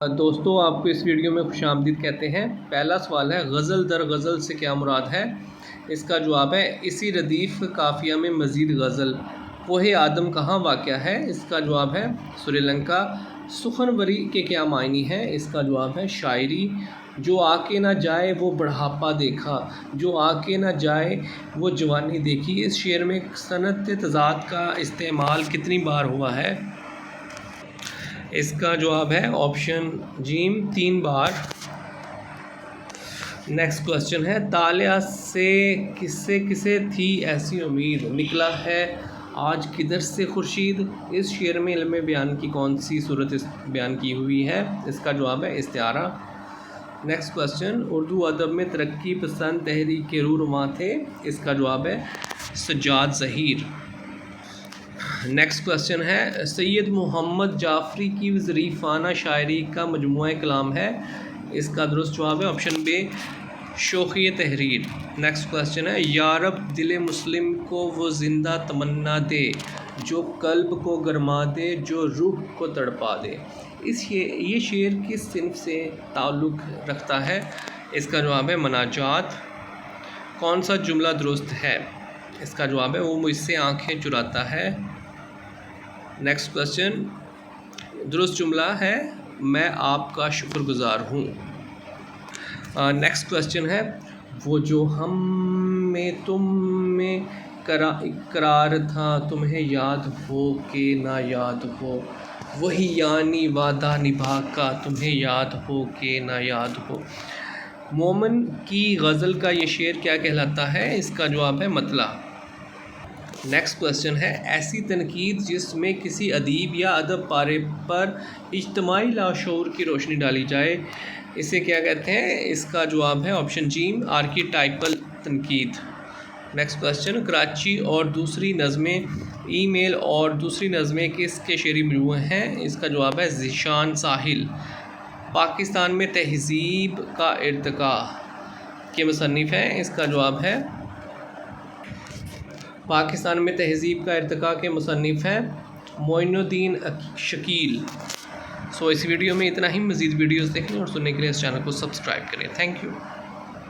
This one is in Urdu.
دوستو آپ کو اس ویڈیو میں خوش آمدید کہتے ہیں۔ پہلا سوال ہے غزل در غزل سے کیا مراد ہے؟ اس کا جواب ہے اسی ردیف قافیہ میں مزید غزل۔ کوہ آدم کہاں واقع ہے؟ اس کا جواب ہے سری لنکا۔ سخنوری کے کیا معنی ہیں؟ اس کا جواب ہے شاعری۔ جو آ کے نہ جائے وہ بڑھاپا دیکھا، جو آ کے نہ جائے وہ جوانی دیکھی۔ اس شعر میں صنعت تضاد کا استعمال کتنی بار ہوا ہے؟ اس کا جواب ہے آپشن جیم 3 بار۔ نیکسٹ کوسچن ہے طالعہ سے کسے تھی ایسی امید، نکلا ہے آج کدھر سے خورشید۔ اس شعر میں علم بیان کی کون سی صورت بیان کی ہوئی ہے؟ اس کا جواب ہے استعارہ۔ نیکسٹ کوسچن اردو ادب میں ترقی پسند تحریک کے رہنما تھے۔ اس کا جواب ہے سجاد ظہیر۔ نیکسٹ کوسچن ہے سید محمد جعفری کی ظریفانہ شاعری کا مجموعہ کلام ہے۔ اس کا درست جواب ہے آپشن بی شوخی تحریر۔ نیکسٹ کوسچن ہے یا رب دل مسلم کو وہ زندہ تمنا دے، جو قلب کو گرما دے، جو روح کو تڑپا دے۔ یہ شعر کس صنف سے تعلق رکھتا ہے؟ اس کا جواب ہے مناجات۔ کون سا جملہ درست ہے؟ اس کا جواب ہے وہ مجھ سے آنکھیں چراتا ہے۔ نیکسٹ کوسچن درست جملہ ہے میں آپ کا شکر گزار ہوں۔ نیکسٹ کوسچن ہے وہ جو ہم میں تم میں اقرار تھا، تمہیں یاد ہو کہ نہ یاد ہو، وہی یعنی وعدہ نبھا کا، تمہیں یاد ہو کہ نہ یاد ہو۔ مومن کی غزل کا یہ شعر کیا کہلاتا ہے؟ اس کا جواب ہے مطلع۔ نیکسٹ کوسچن ہے ایسی تنقید جس میں کسی ادیب یا ادب پارے پر اجتماعی لاشعور کی روشنی ڈالی جائے، اسے کیا کہتے ہیں؟ اس کا جواب ہے آپشن جیم آرکیٹائپل تنقید۔ نیکسٹ کوسچن کراچی اور دوسری نظمیں، ای میل اور دوسری نظمیں کس کے شعری مجموعے ہیں؟ اس کا جواب ہے ذیشان ساحل۔ پاکستان میں تہذیب کا ارتقاء کے مصنف ہیں؟ اس کا جواب ہے پاکستان میں تہذیب کا ارتقاء کے مصنف ہیں معین الدین شکیل۔ اس ویڈیو میں اتنا ہی۔ مزید ویڈیوز دیکھنے اور سننے کے لیے اس چینل کو سبسکرائب کریں۔ Thank you.